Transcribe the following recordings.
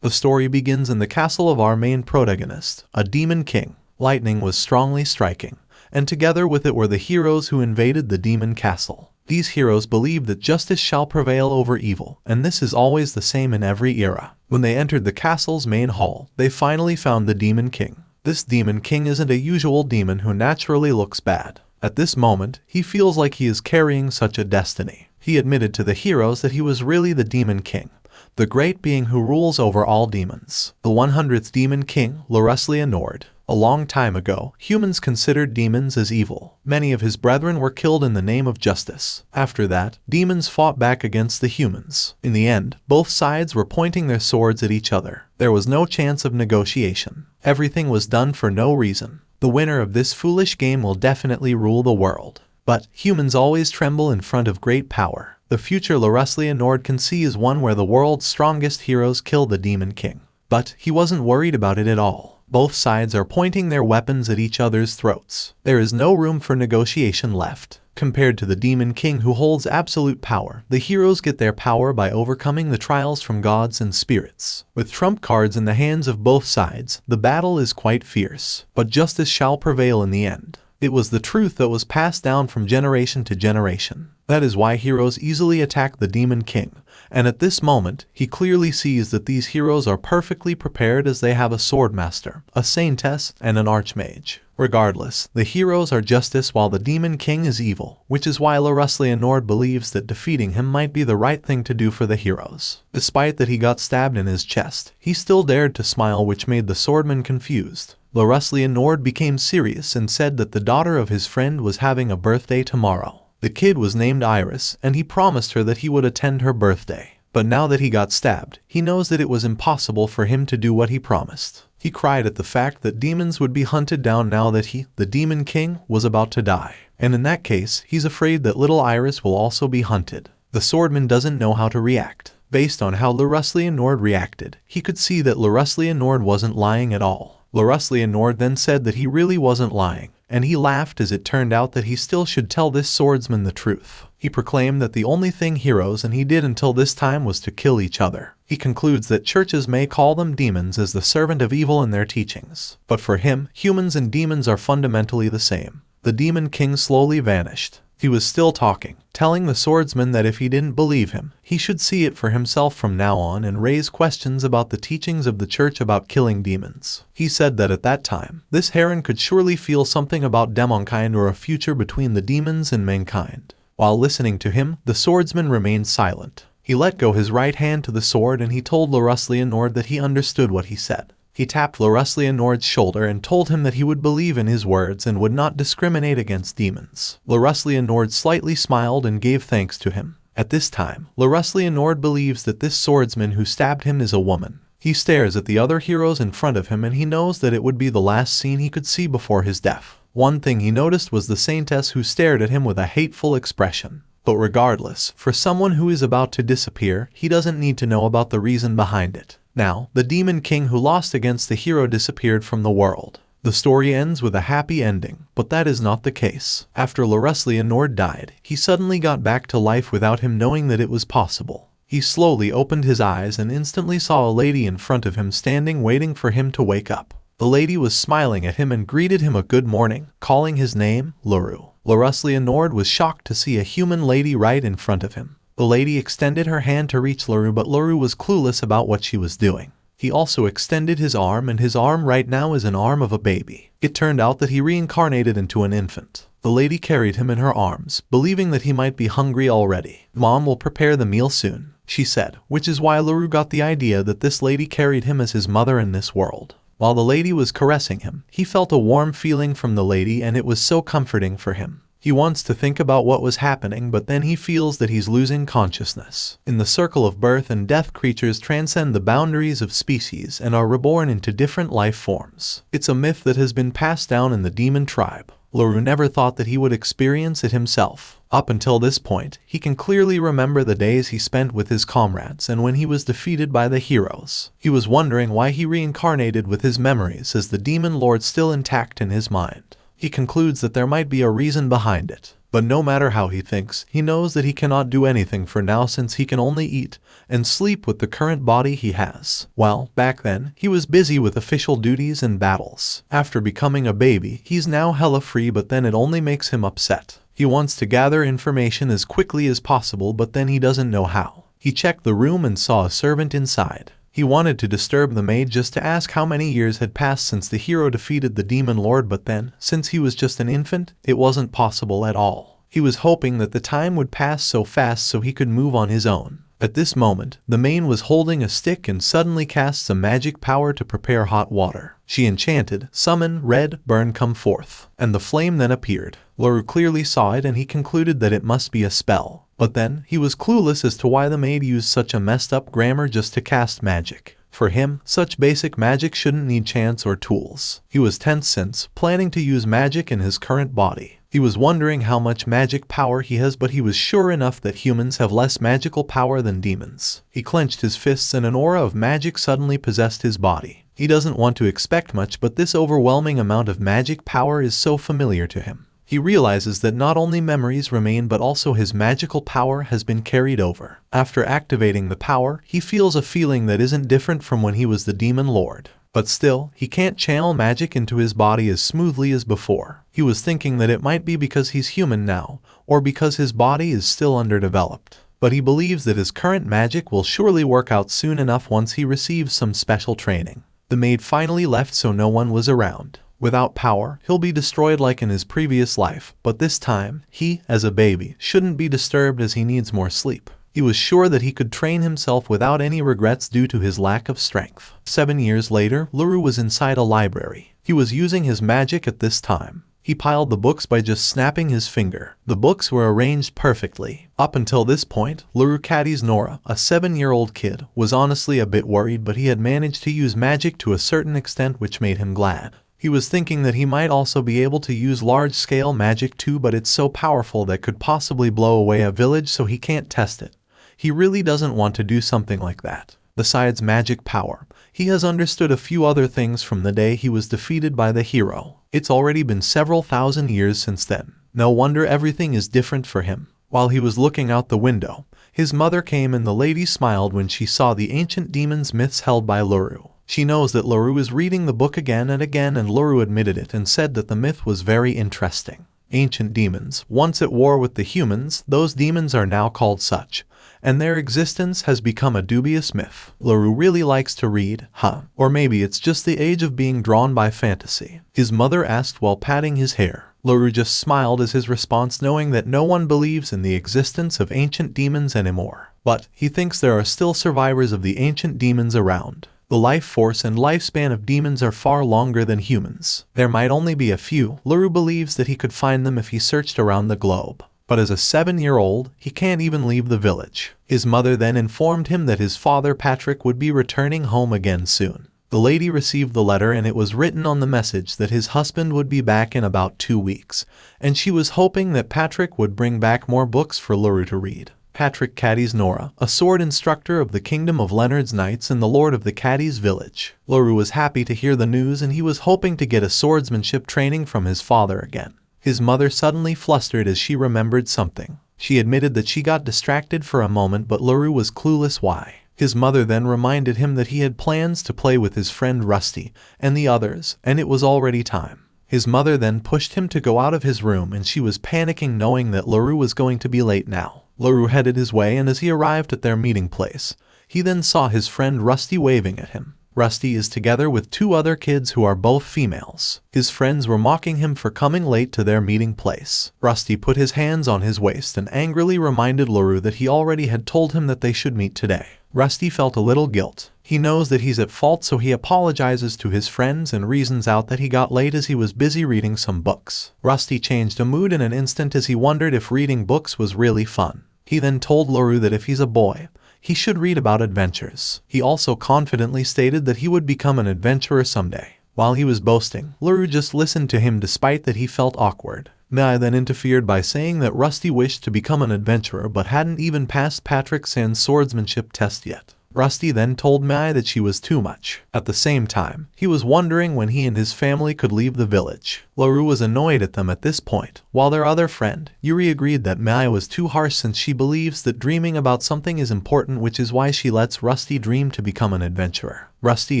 The story begins in the castle of our main protagonist, a demon king. Lightning was strongly striking, and together with it were the heroes who invaded the demon castle. These heroes believe that justice shall prevail over evil, and this is always the same in every era. When they entered the castle's main hall, they finally found the Demon King. This Demon King isn't a usual demon who naturally looks bad. At this moment, he feels like he is carrying such a destiny. He admitted to the heroes that he was really the Demon King, the great being who rules over all demons. The 100th Demon King Luruslia Nord. A long time ago, humans considered demons as evil. Many of his brethren were killed in the name of justice. After that, demons fought back against the humans. In the end, both sides were pointing their swords at each other. There was no chance of negotiation. Everything was done for no reason. The winner of this foolish game will definitely rule the world. But humans always tremble in front of great power. The future Luruslia Nord can see is one where the world's strongest heroes kill the Demon King. But he wasn't worried about it at all. Both sides are pointing their weapons at each other's throats. There is no room for negotiation left. Compared to the Demon King who holds absolute power, the heroes get their power by overcoming the trials from gods and spirits. With trump cards in the hands of both sides, the battle is quite fierce. But justice shall prevail in the end. It was the truth that was passed down from generation to generation. That is why heroes easily attack the Demon King, and at this moment, he clearly sees that these heroes are perfectly prepared as they have a swordmaster, a saintess, and an archmage. Regardless, the heroes are justice while the Demon King is evil, which is why Luruslia Nord believes that defeating him might be the right thing to do for the heroes. Despite that he got stabbed in his chest, he still dared to smile, which made the swordman confused. Luruslia Nord became serious and said that the daughter of his friend was having a birthday tomorrow. The kid was named Iris, and he promised her that he would attend her birthday. But now that he got stabbed, he knows that it was impossible for him to do what he promised. He cried at the fact that demons would be hunted down now that he, the Demon King, was about to die. And in that case, he's afraid that little Iris will also be hunted. The swordman doesn't know how to react. Based on how Luruslia Nord reacted, he could see that Luruslia Nord wasn't lying at all. Luruslia Nord then said that he really wasn't lying, and he laughed as it turned out that he still should tell this swordsman the truth. He proclaimed that the only thing heroes and he did until this time was to kill each other. He concludes that churches may call them demons as the servant of evil in their teachings. But for him, humans and demons are fundamentally the same. The Demon King slowly vanished. He was still talking, telling the swordsman that if he didn't believe him, he should see it for himself from now on and raise questions about the teachings of the church about killing demons. He said that at that time, this heron could surely feel something about demonkind or a future between the demons and mankind. While listening to him, the swordsman remained silent. He let go his right hand to the sword and he told Luruslia Nord that he understood what he said. He tapped Luruslia Nord's shoulder and told him that he would believe in his words and would not discriminate against demons. Luruslia Nord slightly smiled and gave thanks to him. At this time, Luruslia Nord believes that this swordsman who stabbed him is a woman. He stares at the other heroes in front of him and he knows that it would be the last scene he could see before his death. One thing he noticed was the saintess who stared at him with a hateful expression. But regardless, for someone who is about to disappear, he doesn't need to know about the reason behind it. Now, the Demon King who lost against the hero disappeared from the world. The story ends with a happy ending, but that is not the case. After Luruslia Nord died, he suddenly got back to life without him knowing that it was possible. He slowly opened his eyes and instantly saw a lady in front of him standing waiting for him to wake up. The lady was smiling at him and greeted him a good morning, calling his name Luru. Luruslia Nord was shocked to see a human lady right in front of him. The lady extended her hand to reach Luru, but Luru was clueless about what she was doing. He also extended his arm, and his arm right now is an arm of a baby. It turned out that he reincarnated into an infant. The lady carried him in her arms, believing that he might be hungry already. "Mom will prepare the meal soon," she said, which is why Luru got the idea that this lady carried him as his mother in this world. While the lady was caressing him, he felt a warm feeling from the lady and it was so comforting for him. He wants to think about what was happening, but then he feels that he's losing consciousness. In the circle of birth and death, creatures transcend the boundaries of species and are reborn into different life forms. It's a myth that has been passed down in the demon tribe. Luru never thought that he would experience it himself. Up until this point, he can clearly remember the days he spent with his comrades and when he was defeated by the heroes. He was wondering why he reincarnated with his memories as the demon lord still intact in his mind. He concludes that there might be a reason behind it. But no matter how he thinks, he knows that he cannot do anything for now since he can only eat and sleep with the current body he has. Well, back then, he was busy with official duties and battles. After becoming a baby, he's now hella free, but then it only makes him upset. He wants to gather information as quickly as possible, but then he doesn't know how. He checked the room and saw a servant inside. He wanted to disturb the maid just to ask how many years had passed since the hero defeated the Demon Lord, but then, since he was just an infant, it wasn't possible at all. He was hoping that the time would pass so fast so he could move on his own. At this moment, the maid was holding a stick and suddenly casts a magic power to prepare hot water. She enchanted, "Summon, red, burn, come forth," and the flame then appeared. Luru clearly saw it and he concluded that it must be a spell. But then, he was clueless as to why the maid used such a messed up grammar just to cast magic. For him, such basic magic shouldn't need chance or tools. He was tense since planning to use magic in his current body. He was wondering how much magic power he has, but he was sure enough that humans have less magical power than demons. He clenched his fists and an aura of magic suddenly possessed his body. He doesn't want to expect much, but this overwhelming amount of magic power is so familiar to him. He realizes that not only memories remain but also his magical power has been carried over. After activating the power, he feels a feeling that isn't different from when he was the Demon Lord. But still, he can't channel magic into his body as smoothly as before. He was thinking that it might be because he's human now, or because his body is still underdeveloped. But he believes that his current magic will surely work out soon enough once he receives some special training. The maid finally left so no one was around. Without power, he'll be destroyed like in his previous life, but this time, he, as a baby, shouldn't be disturbed as he needs more sleep. He was sure that he could train himself without any regrets due to his lack of strength. 7 years later, Luru was inside a library. He was using his magic at this time. He piled the books by just snapping his finger. The books were arranged perfectly. Up until this point, Luruslia Nord, a 7-year-old kid, was honestly a bit worried, but he had managed to use magic to a certain extent which made him glad. He was thinking that he might also be able to use large-scale magic too, but it's so powerful that could possibly blow away a village, so he can't test it. He really doesn't want to do something like that. Besides magic power, he has understood a few other things from the day he was defeated by the hero. It's already been several thousand years since then. No wonder everything is different for him. While he was looking out the window, his mother came and the lady smiled when she saw the ancient demons myths held by Luru. She knows that Luru is reading the book again and again, and Luru admitted it and said that the myth was very interesting. Ancient demons, once at war with the humans, those demons are now called such, and their existence has become a dubious myth. Luru really likes to read, huh? Or maybe it's just the age of being drawn by fantasy. His mother asked while patting his hair. Luru just smiled as his response, knowing that no one believes in the existence of ancient demons anymore. But he thinks there are still survivors of the ancient demons around. The life force and lifespan of demons are far longer than humans. There might only be a few. Luru believes that he could find them if he searched around the globe. But as a 7-year-old, he can't even leave the village. His mother then informed him that his father Patrick would be returning home again soon. The lady received the letter and it was written on the message that his husband would be back in about 2 weeks, and she was hoping that Patrick would bring back more books for Luru to read. Patrick Caddy's Nora, a sword instructor of the Kingdom of Leonard's Knights and the Lord of the Caddy's village. Luru was happy to hear the news and he was hoping to get a swordsmanship training from his father again. His mother suddenly flustered as she remembered something. She admitted that she got distracted for a moment, but Luru was clueless why. His mother then reminded him that he had plans to play with his friend Rusty and the others, and it was already time. His mother then pushed him to go out of his room and she was panicking knowing that Luru was going to be late now. Luru headed his way, and as he arrived at their meeting place, he then saw his friend Rusty waving at him. Rusty is together with 2 other kids who are both females. His friends were mocking him for coming late to their meeting place. Rusty put his hands on his waist and angrily reminded Luru that he already had told him that they should meet today. Rusty felt a little guilt. He knows that he's at fault, so he apologizes to his friends and reasons out that he got late as he was busy reading some books. Rusty changed a mood in an instant as he wondered if reading books was really fun. He then told Luru that if he's a boy, he should read about adventures. He also confidently stated that he would become an adventurer someday. While he was boasting, Luru just listened to him despite that he felt awkward. Mai then interfered by saying that Rusty wished to become an adventurer but hadn't even passed Patrick Sand's swordsmanship test yet. Rusty then told Mai that she was too much. At the same time, he was wondering when he and his family could leave the village. Luru was annoyed at them at this point, while their other friend, Yuri, agreed that Mai was too harsh since she believes that dreaming about something is important, which is why she lets Rusty dream to become an adventurer. Rusty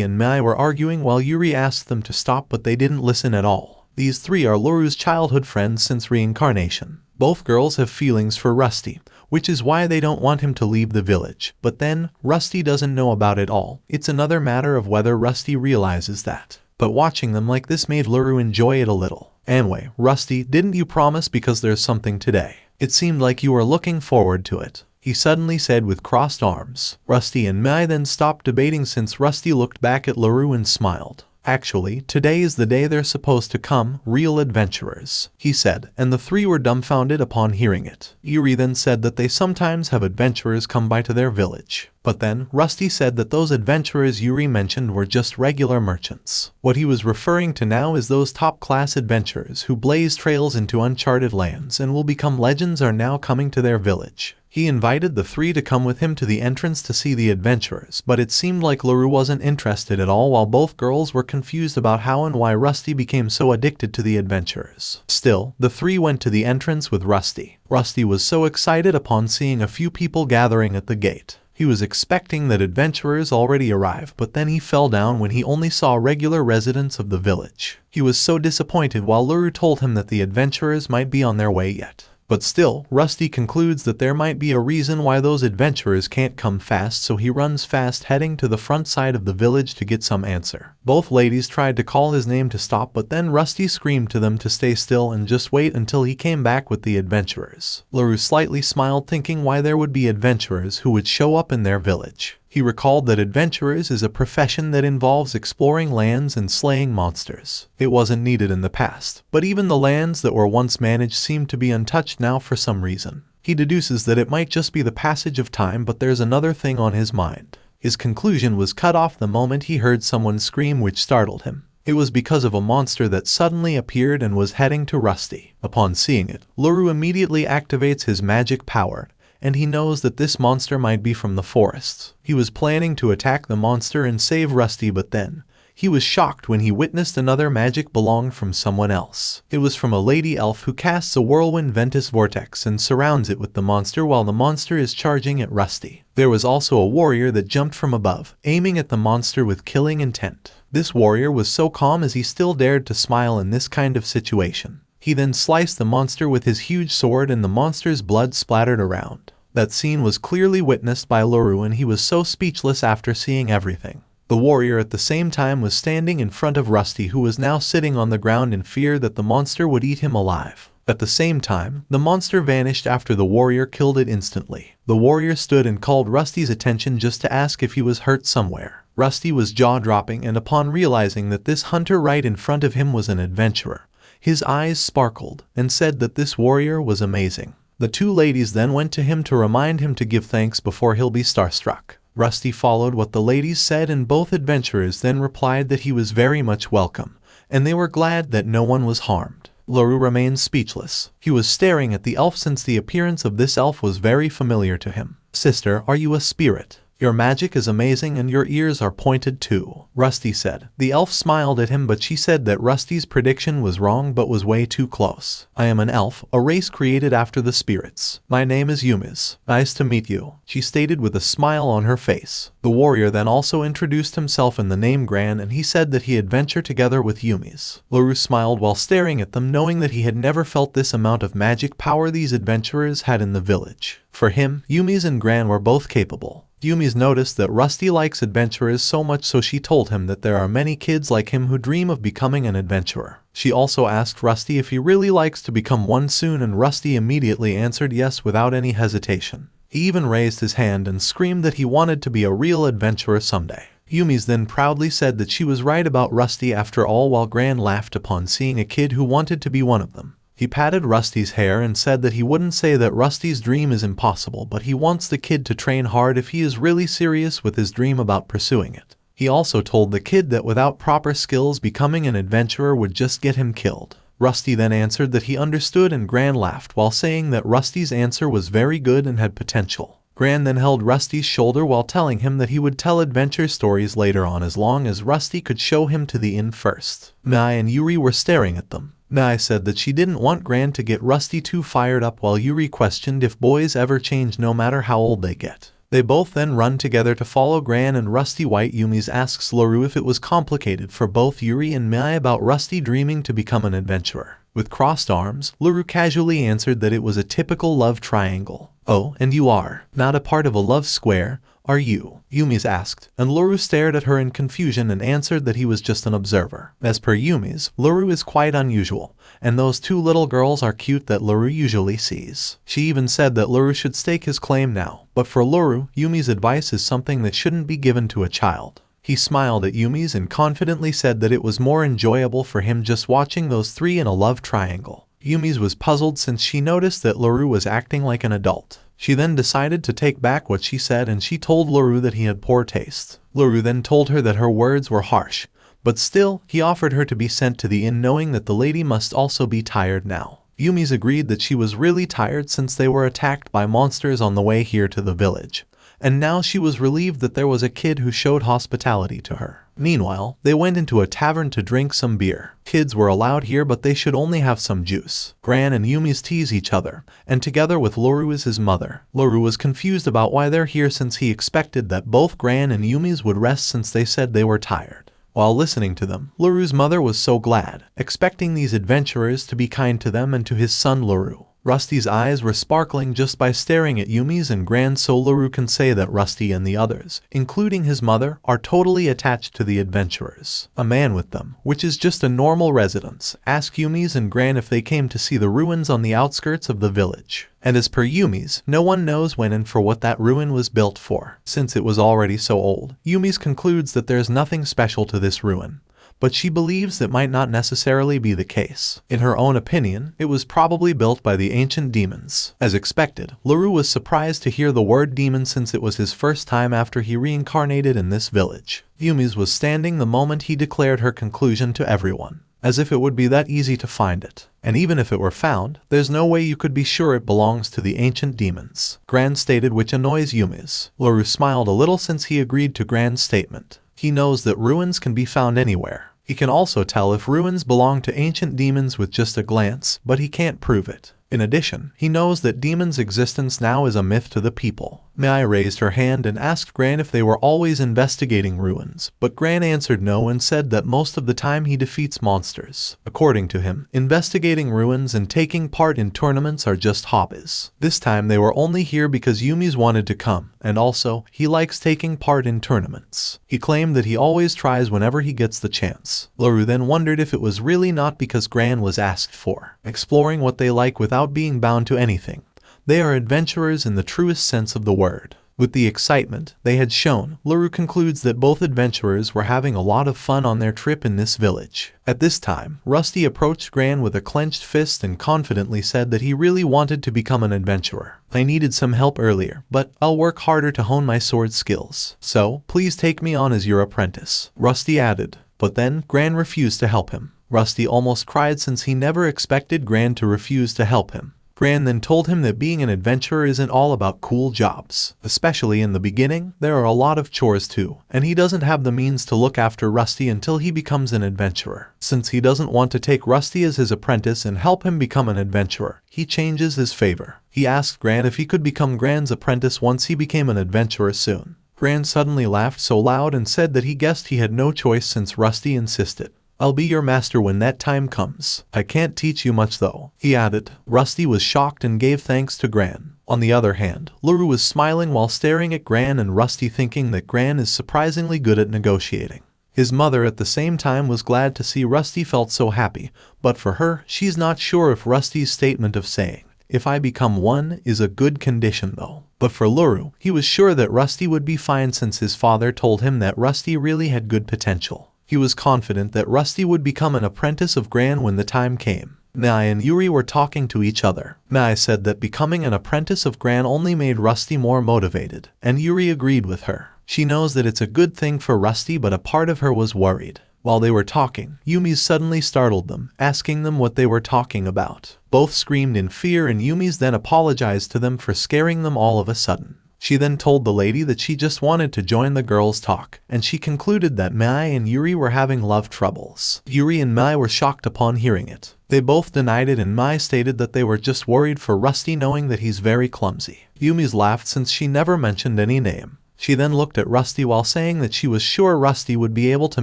and Mai were arguing while Yuri asked them to stop, but they didn't listen at all. These three are Luru's childhood friends since reincarnation. Both girls have feelings for Rusty, which is why they don't want him to leave the village. But then, Rusty doesn't know about it all. It's another matter of whether Rusty realizes that. But watching them like this made Luru enjoy it a little. Anyway, Rusty, didn't you promise because there's something today? It seemed like you were looking forward to it, he suddenly said with crossed arms. Rusty and Mai then stopped debating since Rusty looked back at Luru and smiled. Actually, today is the day they're supposed to come, real adventurers, he said, and the three were dumbfounded upon hearing it. Yuri then said that they sometimes have adventurers come by to their village. But then, Rusty said that those adventurers Yuri mentioned were just regular merchants. What he was referring to now is those top-class adventurers who blaze trails into uncharted lands and will become legends are now coming to their village. He invited the three to come with him to the entrance to see the adventurers, but it seemed like Luru wasn't interested at all while both girls were confused about how and why Rusty became so addicted to the adventurers. Still, the three went to the entrance with Rusty. Rusty was so excited upon seeing a few people gathering at the gate. He was expecting that adventurers already arrived, but then he fell down when he only saw regular residents of the village. He was so disappointed while Luru told him that the adventurers might be on their way yet. But still, Rusty concludes that there might be a reason why those adventurers can't come fast, so he runs fast heading to the front side of the village to get some answer. Both ladies tried to call his name to stop, but then Rusty screamed to them to stay still and just wait until he came back with the adventurers. Luru slightly smiled, thinking why there would be adventurers who would show up in their village. He recalled that adventurers is a profession that involves exploring lands and slaying monsters. It wasn't needed in the past, but even the lands that were once managed seemed to be untouched now for some reason. He deduces that it might just be the passage of time, but there's another thing on his mind. His conclusion was cut off the moment he heard someone scream, which startled him. It was because of a monster that suddenly appeared and was heading to Rusty. Upon seeing it, Luru immediately activates his magic power, and he knows that this monster might be from the forests. He was planning to attack the monster and save Rusty, but then he was shocked when he witnessed another magic belonged from someone else. It was from a lady elf who casts a whirlwind ventus vortex and surrounds it with the monster while the monster is charging at Rusty. There was also a warrior that jumped from above, aiming at the monster with killing intent. This warrior was so calm as he still dared to smile in this kind of situation. He then sliced the monster with his huge sword and the monster's blood splattered around. That scene was clearly witnessed by Luru, and he was so speechless after seeing everything. The warrior at the same time was standing in front of Rusty, who was now sitting on the ground in fear that the monster would eat him alive. At the same time, the monster vanished after the warrior killed it instantly. The warrior stood and called Rusty's attention just to ask if he was hurt somewhere. Rusty was jaw-dropping, and upon realizing that this hunter right in front of him was an adventurer, his eyes sparkled and said that this warrior was amazing. The two ladies then went to him to remind him to give thanks before he'll be starstruck. Rusty followed what the ladies said, and both adventurers then replied that he was very much welcome, and they were glad that no one was harmed. Luru remained speechless. He was staring at the elf since the appearance of this elf was very familiar to him. "Sister, are you a spirit? Your magic is amazing and your ears are pointed too," Rusty said. The elf smiled at him, but she said that Rusty's prediction was wrong but was way too close. "I am an elf, a race created after the spirits. My name is Yumis. Nice to meet you," she stated with a smile on her face. The warrior then also introduced himself in the name Gran, and he said that he adventure together with Yumis. Luru smiled while staring at them, knowing that he had never felt this amount of magic power these adventurers had in the village. For him, Yumis and Gran were both capable. Yumis noticed that Rusty likes adventurers so much, so she told him that there are many kids like him who dream of becoming an adventurer. She also asked Rusty if he really likes to become one soon, and Rusty immediately answered yes without any hesitation. He even raised his hand and screamed that he wanted to be a real adventurer someday. Yumis then proudly said that she was right about Rusty after all, while Gran laughed upon seeing a kid who wanted to be one of them. He patted Rusty's hair and said that he wouldn't say that Rusty's dream is impossible, but he wants the kid to train hard if he is really serious with his dream about pursuing it. He also told the kid that without proper skills, becoming an adventurer would just get him killed. Rusty then answered that he understood, and Gran laughed while saying that Rusty's answer was very good and had potential. Gran then held Rusty's shoulder while telling him that he would tell adventure stories later on as long as Rusty could show him to the inn first. Mai and Yuri were staring at them. Mai said that she didn't want Gran to get Rusty too fired up, while Yuri questioned if boys ever change no matter how old they get. They both then run together to follow Gran and Rusty. White Yumi's asks Luru if it was complicated for both Yuri and Mai about Rusty dreaming to become an adventurer. With crossed arms, Luru casually answered that it was a typical love triangle. "Oh, and you are not a part of a love square, are you?" Yumi's asked, and Luru stared at her in confusion and answered that he was just an observer. As per Yumi's, Luru is quite unusual, and those two little girls are cute that Luru usually sees. She even said that Luru should stake his claim now, but for Luru, Yumi's advice is something that shouldn't be given to a child. He smiled at Yumi's and confidently said that it was more enjoyable for him just watching those three in a love triangle. Yumi's was puzzled since she noticed that Luru was acting like an adult. She then decided to take back what she said, and she told Luru that he had poor taste. Luru then told her that her words were harsh, but still, he offered her to be sent to the inn knowing that the lady must also be tired now. Yumi's agreed that she was really tired since they were attacked by monsters on the way here to the village, and now she was relieved that there was a kid who showed hospitality to her. Meanwhile, they went into a tavern to drink some beer. Kids were allowed here, but they should only have some juice. Gran and Yumi's tease each other, and together with Luru as his mother. Luru was confused about why they're here since he expected that both Gran and Yumi's would rest since they said they were tired. While listening to them, Luru's mother was so glad, expecting these adventurers to be kind to them and to his son Luru. Rusty's eyes were sparkling just by staring at Yumi's and Gran, so Luru can say that Rusty and the others, including his mother, are totally attached to the adventurers. A man with them, which is just a normal residence, asked Yumi's and Gran if they came to see the ruins on the outskirts of the village. And as per Yumi's, no one knows when and for what that ruin was built for, since it was already so old. Yumi's concludes that there's nothing special to this ruin, but she believes that might not necessarily be the case. In her own opinion, it was probably built by the ancient demons. As expected, Luru was surprised to hear the word demon since it was his first time after he reincarnated in this village. Yumi's was standing the moment he declared her conclusion to everyone, as if it would be that easy to find it. And even if it were found, there's no way you could be sure it belongs to the ancient demons. Gran stated, which annoys Yumi's. Luru smiled a little since he agreed to Gran's statement. He knows that ruins can be found anywhere. He can also tell if ruins belong to ancient demons with just a glance, but he can't prove it. In addition, he knows that demons' existence now is a myth to the people. Mai raised her hand and asked Gran if they were always investigating ruins, but Gran answered no and said that most of the time he defeats monsters. According to him, investigating ruins and taking part in tournaments are just hobbies. This time they were only here because Yumi's wanted to come, and also, he likes taking part in tournaments. He claimed that he always tries whenever he gets the chance. Luru then wondered if it was really not because Gran was asked for, exploring what they like without being bound to anything. They are adventurers in the truest sense of the word. With the excitement they had shown, Luru concludes that both adventurers were having a lot of fun on their trip in this village. At this time, Rusty approached Gran with a clenched fist and confidently said that he really wanted to become an adventurer. "I needed some help earlier, but I'll work harder to hone my sword skills. So, please take me on as your apprentice," Rusty added. But then, Gran refused to help him. Rusty almost cried since he never expected Gran to refuse to help him. Gran then told him that being an adventurer isn't all about cool jobs. Especially in the beginning, there are a lot of chores too, and he doesn't have the means to look after Rusty until he becomes an adventurer. Since he doesn't want to take Rusty as his apprentice and help him become an adventurer, he changes his favor. He asked Gran if he could become Gran's apprentice once he became an adventurer soon. Gran suddenly laughed so loud and said that he guessed he had no choice since Rusty insisted. "I'll be your master when that time comes. I can't teach you much though," he added. Rusty was shocked and gave thanks to Gran. On the other hand, Luru was smiling while staring at Gran and Rusty, thinking that Gran is surprisingly good at negotiating. His mother at the same time was glad to see Rusty felt so happy, but for her, she's not sure if Rusty's statement of saying, "If I become one," is a good condition though. But for Luru, he was sure that Rusty would be fine since his father told him that Rusty really had good potential. He was confident that Rusty would become an apprentice of Gran when the time came. Mai and Yuri were talking to each other. Mai said that becoming an apprentice of Gran only made Rusty more motivated, and Yuri agreed with her. She knows that it's a good thing for Rusty, but a part of her was worried. While they were talking, Yumi's suddenly startled them, asking them what they were talking about. Both screamed in fear and Yumi's then apologized to them for scaring them all of a sudden. She then told the lady that she just wanted to join the girls' talk, and she concluded that Mai and Yuri were having love troubles. Yuri and Mai were shocked upon hearing it. They both denied it, and Mai stated that they were just worried for Rusty, knowing that he's very clumsy. Yumi's laughed since she never mentioned any name. She then looked at Rusty while saying that she was sure Rusty would be able to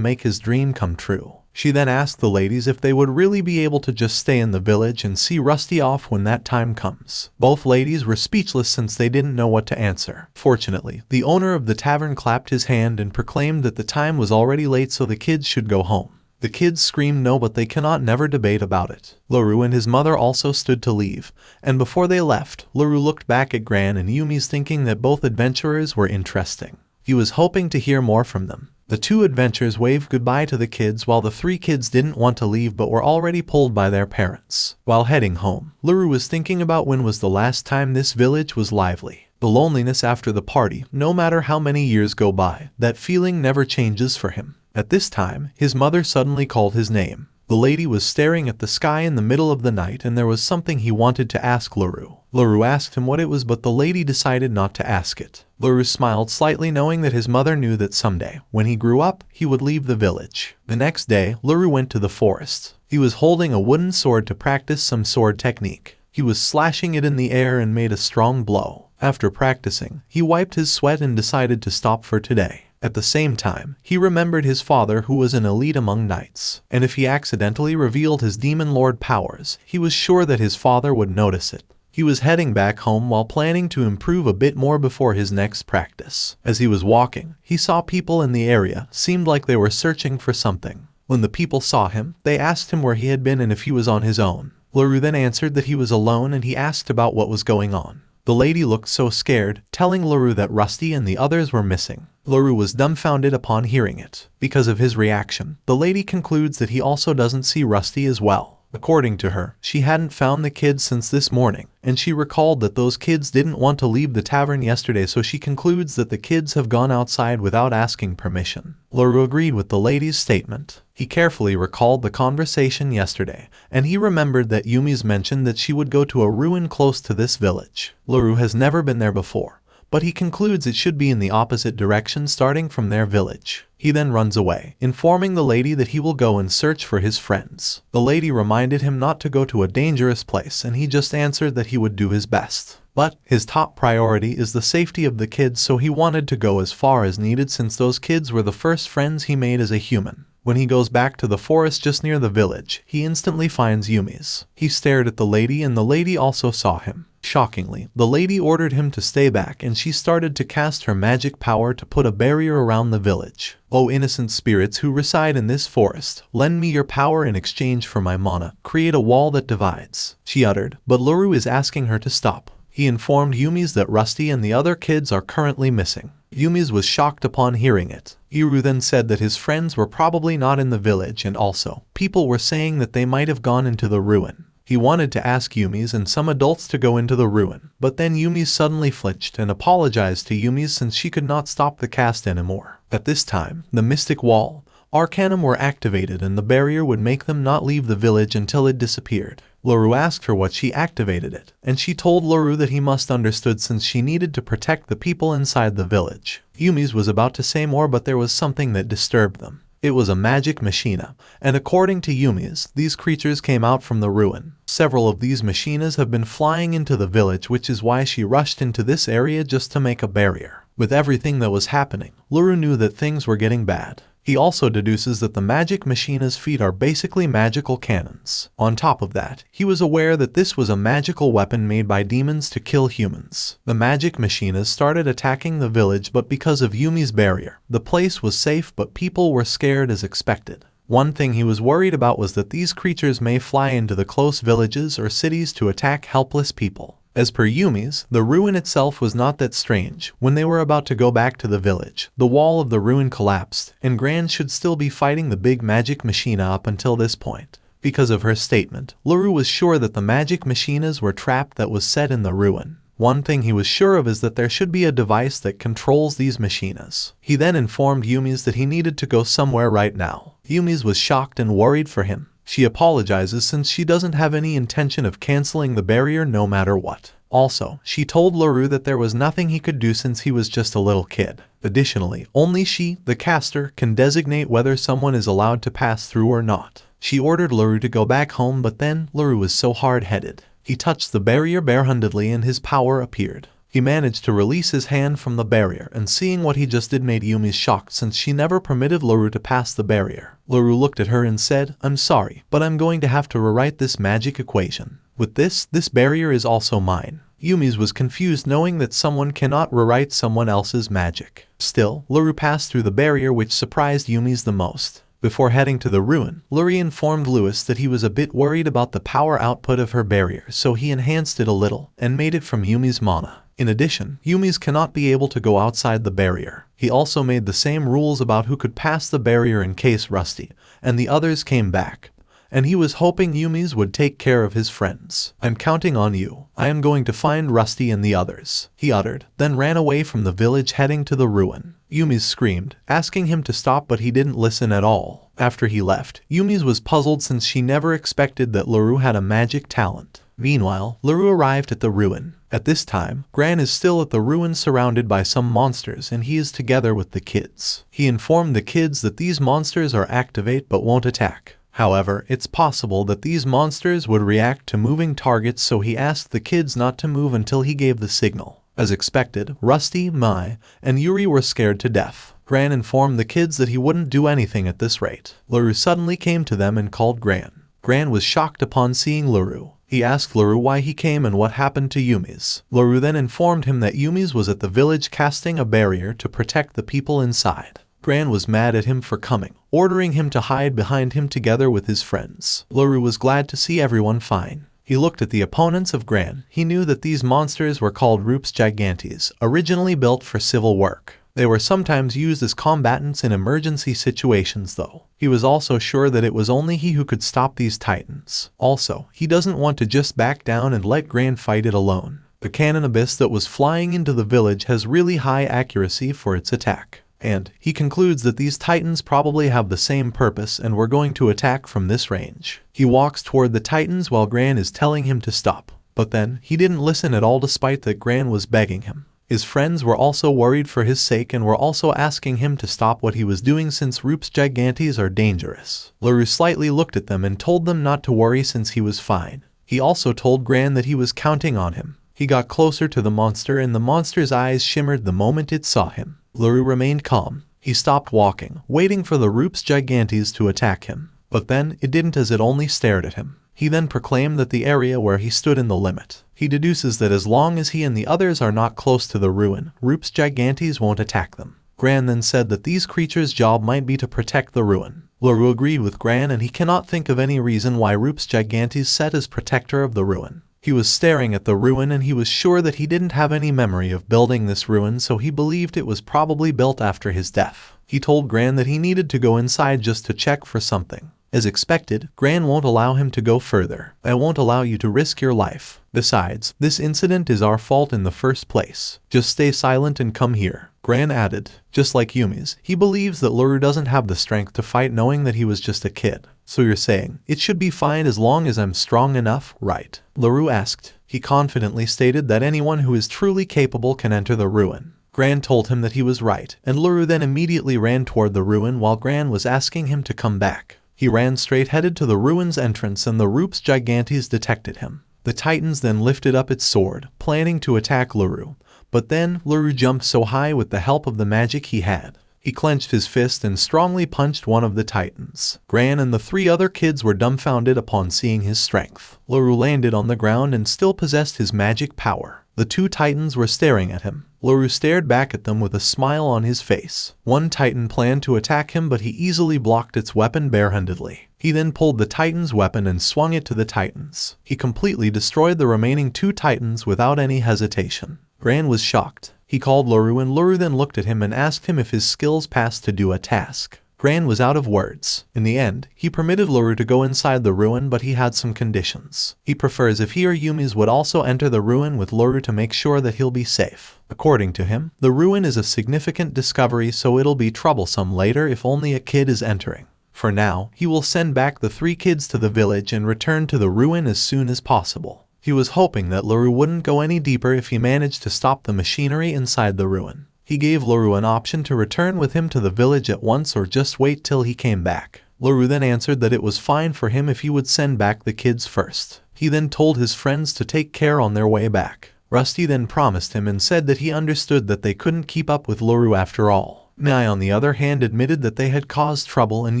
make his dream come true. She then asked the ladies if they would really be able to just stay in the village and see Rusty off when that time comes. Both ladies were speechless since they didn't know what to answer. Fortunately, the owner of the tavern clapped his hand and proclaimed that the time was already late, so the kids should go home. The kids screamed no, but they cannot never debate about it. Luru and his mother also stood to leave, and before they left, Luru looked back at Gran and Yumi's, thinking that both adventurers were interesting. He was hoping to hear more from them. The two adventurers waved goodbye to the kids, while the three kids didn't want to leave but were already pulled by their parents. While heading home, Luru was thinking about when was the last time this village was lively. The loneliness after the party, no matter how many years go by, that feeling never changes for him. At this time, his mother suddenly called his name. The lady was staring at the sky in the middle of the night, and there was something he wanted to ask Luru. Luru asked him what it was, but the lady decided not to ask it. Luru smiled slightly, knowing that his mother knew that someday, when he grew up, he would leave the village. The next day, Luru went to the forest. He was holding a wooden sword to practice some sword technique. He was slashing it in the air and made a strong blow. After practicing, he wiped his sweat and decided to stop for today. At the same time, he remembered his father, who was an elite among knights, and if he accidentally revealed his demon lord powers, he was sure that his father would notice it. He was heading back home while planning to improve a bit more before his next practice. As he was walking, he saw people in the area, seemed like they were searching for something. When the people saw him, they asked him where he had been and if he was on his own. Luru then answered that he was alone, and he asked about what was going on. The lady looked so scared, telling Luru that Rusty and the others were missing. Luru was dumbfounded upon hearing it. Because of his reaction, the lady concludes that he also doesn't see Rusty as well. According to her, she hadn't found the kids since this morning, and she recalled that those kids didn't want to leave the tavern yesterday, so she concludes that the kids have gone outside without asking permission. Luru agreed with the lady's statement. He carefully recalled the conversation yesterday, and he remembered that Yumi's mentioned that she would go to a ruin close to this village. Luru has never been there before, but he concludes it should be in the opposite direction starting from their village. He then runs away, informing the lady that he will go and search for his friends. The lady reminded him not to go to a dangerous place, and he just answered that he would do his best. But his top priority is the safety of the kids, so he wanted to go as far as needed since those kids were the first friends he made as a human. When he goes back to the forest just near the village, he instantly finds Yumi's. He stared at the lady, and the lady also saw him. Shockingly, the lady ordered him to stay back, and she started to cast her magic power to put a barrier around the village. "O innocent spirits who reside in this forest, lend me your power in exchange for my mana. Create a wall that divides," she uttered, but Luru is asking her to stop. He informed Yumi's that Rusty and the other kids are currently missing. Yumi's was shocked upon hearing it. Iru then said that his friends were probably not in the village, and also, people were saying that they might have gone into the ruin. He wanted to ask Yumi's and some adults to go into the ruin, but then Yumi's suddenly flinched and apologized to Yumi's since she could not stop the cast anymore. At this time, the mystic wall, Arcanum were activated, and the barrier would make them not leave the village until it disappeared. Luru asked her what she activated it, and she told Luru that he must understood since she needed to protect the people inside the village. Yumi's was about to say more, but there was something that disturbed them. It was a magic machina, and according to Yumi's, these creatures came out from the ruin. Several of these machinas have been flying into the village, which is why she rushed into this area just to make a barrier. With everything that was happening, Luru knew that things were getting bad. He also deduces that the magic machina's feet are basically magical cannons. On top of that, he was aware that this was a magical weapon made by demons to kill humans. The magic machinas started attacking the village, but because of Yumi's barrier, the place was safe, but people were scared as expected. One thing he was worried about was that these creatures may fly into the close villages or cities to attack helpless people. As per Yumi's, the ruin itself was not that strange. When they were about to go back to the village, the wall of the ruin collapsed, and Gran should still be fighting the big magic machina up until this point. Because of her statement, Luru was sure that the magic machinas were trapped that was set in the ruin. One thing he was sure of is that there should be a device that controls these machinas. He then informed Yumi's that he needed to go somewhere right now. Yumi's was shocked and worried for him. She apologizes since she doesn't have any intention of canceling the barrier no matter what. Also, she told Luru that there was nothing he could do since he was just a little kid. Additionally, only she, the caster, can designate whether someone is allowed to pass through or not. She ordered Luru to go back home, but then Luru was so hard-headed. He touched the barrier barehandedly and his power appeared. He managed to release his hand from the barrier, and seeing what he just did made Yumi shocked since she never permitted Luru to pass the barrier. Luru looked at her and said, "I'm sorry, but I'm going to have to rewrite this magic equation. With this barrier is also mine." Yumi's was confused knowing that someone cannot rewrite someone else's magic. Still, Luru passed through the barrier, which surprised Yumi's the most. Before heading to the ruin, Luru informed Lewis that he was a bit worried about the power output of her barrier, so he enhanced it a little and made it from Yumi's mana. In addition, Yumi's cannot be able to go outside the barrier. He also made the same rules about who could pass the barrier in case Rusty and the others came back. And he was hoping Yumi's would take care of his friends. "I'm counting on you. I am going to find Rusty and the others," he uttered, then ran away from the village heading to the ruin. Yumi's screamed, asking him to stop, but he didn't listen at all. After he left, Yumi's was puzzled since she never expected that Luru had a magic talent. Meanwhile, Luru arrived at the ruin. At this time, Gran is still at the ruin surrounded by some monsters and he is together with the kids. He informed the kids that these monsters are activate but won't attack. However, it's possible that these monsters would react to moving targets, so he asked the kids not to move until he gave the signal. As expected, Rusty, Mai, and Yuri were scared to death. Gran informed the kids that he wouldn't do anything at this rate. Luru suddenly came to them and called Gran. Gran was shocked upon seeing Luru. He asked Luru why he came and what happened to Yumi's. Luru then informed him that Yumi's was at the village casting a barrier to protect the people inside. Gran was mad at him for coming, ordering him to hide behind him together with his friends. Luru was glad to see everyone fine. He looked at the opponents of Gran. He knew that these monsters were called Rups Gigantes, originally built for civil work. They were sometimes used as combatants in emergency situations though. He was also sure that it was only he who could stop these titans. Also, he doesn't want to just back down and let Gran fight it alone. The cannon abyss that was flying into the village has really high accuracy for its attack. And he concludes that these titans probably have the same purpose and were going to attack from this range. He walks toward the titans while Gran is telling him to stop. But then, he didn't listen at all despite that Gran was begging him. His friends were also worried for his sake and were also asking him to stop what he was doing since Rups Gigantes are dangerous. Luru slightly looked at them and told them not to worry since he was fine. He also told Gran that he was counting on him. He got closer to the monster and the monster's eyes shimmered the moment it saw him. Luru remained calm. He stopped walking, waiting for the Rups Gigantes to attack him. But then, it didn't, as it only stared at him. He then proclaimed that the area where he stood in the limit. He deduces that as long as he and the others are not close to the ruin, Rups Gigantes won't attack them. Gran then said that these creatures' job might be to protect the ruin. Luru agreed with Gran and he cannot think of any reason why Rups Gigantes set as protector of the ruin. He was staring at the ruin and he was sure that he didn't have any memory of building this ruin, so he believed it was probably built after his death. He told Gran that he needed to go inside just to check for something. As expected, Gran won't allow him to go further. "I won't allow you to risk your life. Besides, this incident is our fault in the first place. Just stay silent and come here." Gran added, just like Yumi's, he believes that Luru doesn't have the strength to fight knowing that he was just a kid. "So you're saying, it should be fine as long as I'm strong enough, right?" Luru asked. He confidently stated that anyone who is truly capable can enter the ruin. Gran told him that he was right, and Luru then immediately ran toward the ruin while Gran was asking him to come back. He ran straight headed to the ruin's entrance and the Rups Gigantes detected him. The Titans then lifted up its sword, planning to attack Luru. But then, Luru jumped so high with the help of the magic he had. He clenched his fist and strongly punched one of the Titans. Gran and the three other kids were dumbfounded upon seeing his strength. Luru landed on the ground and still possessed his magic power. The two Titans were staring at him. Luru stared back at them with a smile on his face. One Titan planned to attack him, but he easily blocked its weapon barehandedly. He then pulled the Titan's weapon and swung it to the Titans. He completely destroyed the remaining two Titans without any hesitation. Gran was shocked. He called Luru and Luru then looked at him and asked him if his skills passed to do a task. Gran was out of words. In the end, he permitted Luru to go inside the ruin, but he had some conditions. He prefers if he or Yumi's would also enter the ruin with Luru to make sure that he'll be safe. According to him, the ruin is a significant discovery, so it'll be troublesome later if only a kid is entering. For now, he will send back the three kids to the village and return to the ruin as soon as possible. He was hoping that Luru wouldn't go any deeper if he managed to stop the machinery inside the ruin. He gave Luru an option to return with him to the village at once or just wait till he came back. Luru then answered that it was fine for him if he would send back the kids first. He then told his friends to take care on their way back. Rusty then promised him and said that he understood that they couldn't keep up with Luru after all. Mai on the other hand admitted that they had caused trouble and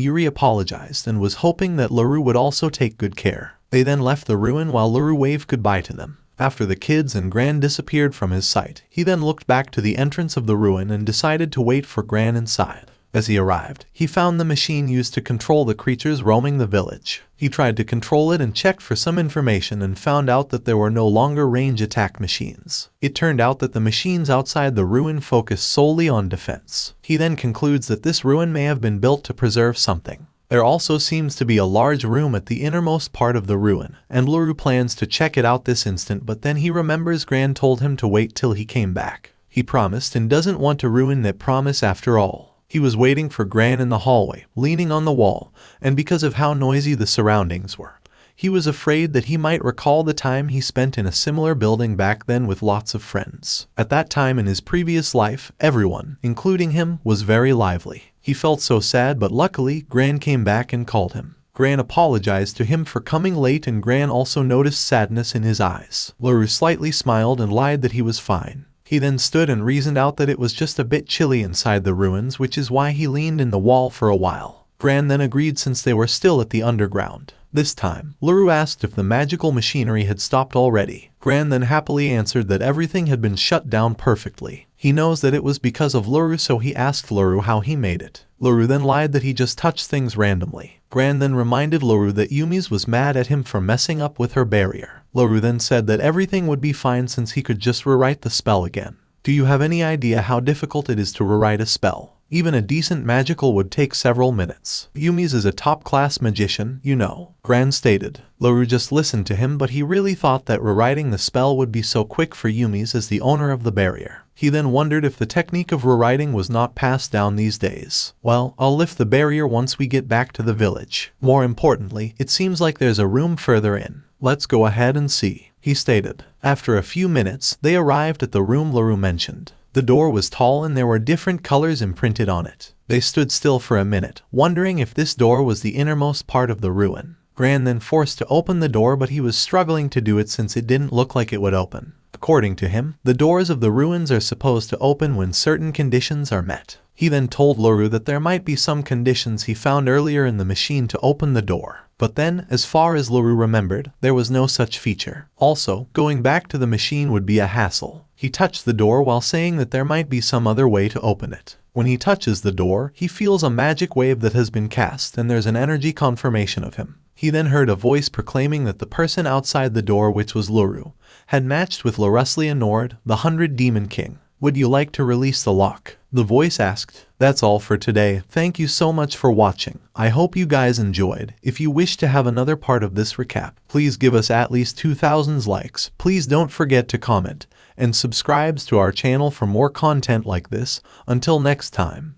Yuri apologized and was hoping that Luru would also take good care. They then left the ruin while Luru waved goodbye to them. After the kids and Gran disappeared from his sight, he then looked back to the entrance of the ruin and decided to wait for Gran inside. As he arrived, he found the machine used to control the creatures roaming the village. He tried to control it and checked for some information and found out that there were no longer range attack machines. It turned out that the machines outside the ruin focused solely on defense. He then concludes that this ruin may have been built to preserve something. There also seems to be a large room at the innermost part of the ruin, and Luru plans to check it out this instant, but then he remembers Gran told him to wait till he came back. He promised and doesn't want to ruin that promise after all. He was waiting for Gran in the hallway, leaning on the wall, and because of how noisy the surroundings were, he was afraid that he might recall the time he spent in a similar building back then with lots of friends. At that time in his previous life, everyone, including him, was very lively. He felt so sad, but luckily, Gran came back and called him. Gran apologized to him for coming late and Gran also noticed sadness in his eyes. Luru slightly smiled and lied that he was fine. He then stood and reasoned out that it was just a bit chilly inside the ruins, which is why he leaned in the wall for a while. Gran then agreed since they were still at the underground. This time, Luru asked if the magical machinery had stopped already. Gran then happily answered that everything had been shut down perfectly. He knows that it was because of Luru, so he asked Luru how he made it. Luru then lied that he just touched things randomly. Gran then reminded Luru that Yumi's was mad at him for messing up with her barrier. Luru then said that everything would be fine since he could just rewrite the spell again. Do you have any idea how difficult it is to rewrite a spell? Even a decent magical would take several minutes. Yumi's is a top-class magician, you know, Gran stated. Luru just listened to him, but he really thought that rewriting the spell would be so quick for Yumi's as the owner of the barrier. He then wondered if the technique of rewriting was not passed down these days. Well, I'll lift the barrier once we get back to the village. More importantly, it seems like there's a room further in. Let's go ahead and see, he stated. After a few minutes, they arrived at the room Luru mentioned. The door was tall and there were different colors imprinted on it. They stood still for a minute, wondering if this door was the innermost part of the ruin. Gran then forced to open the door, but he was struggling to do it since it didn't look like it would open. According to him, the doors of the ruins are supposed to open when certain conditions are met. He then told Luru that there might be some conditions he found earlier in the machine to open the door. But then, as far as Luru remembered, there was no such feature. Also, going back to the machine would be a hassle. He touched the door while saying that there might be some other way to open it. When he touches the door, he feels a magic wave that has been cast and there's an energy confirmation of him. He then heard a voice proclaiming that the person outside the door, which was Luru, had matched with Luruslia Nord, the 100 Demon King. Would you like to release the lock? The voice asked. That's all for today. Thank you so much for watching. I hope you guys enjoyed. If you wish to have another part of this recap, please give us at least 2,000 likes. Please don't forget to comment and subscribe to our channel for more content like this. Until next time.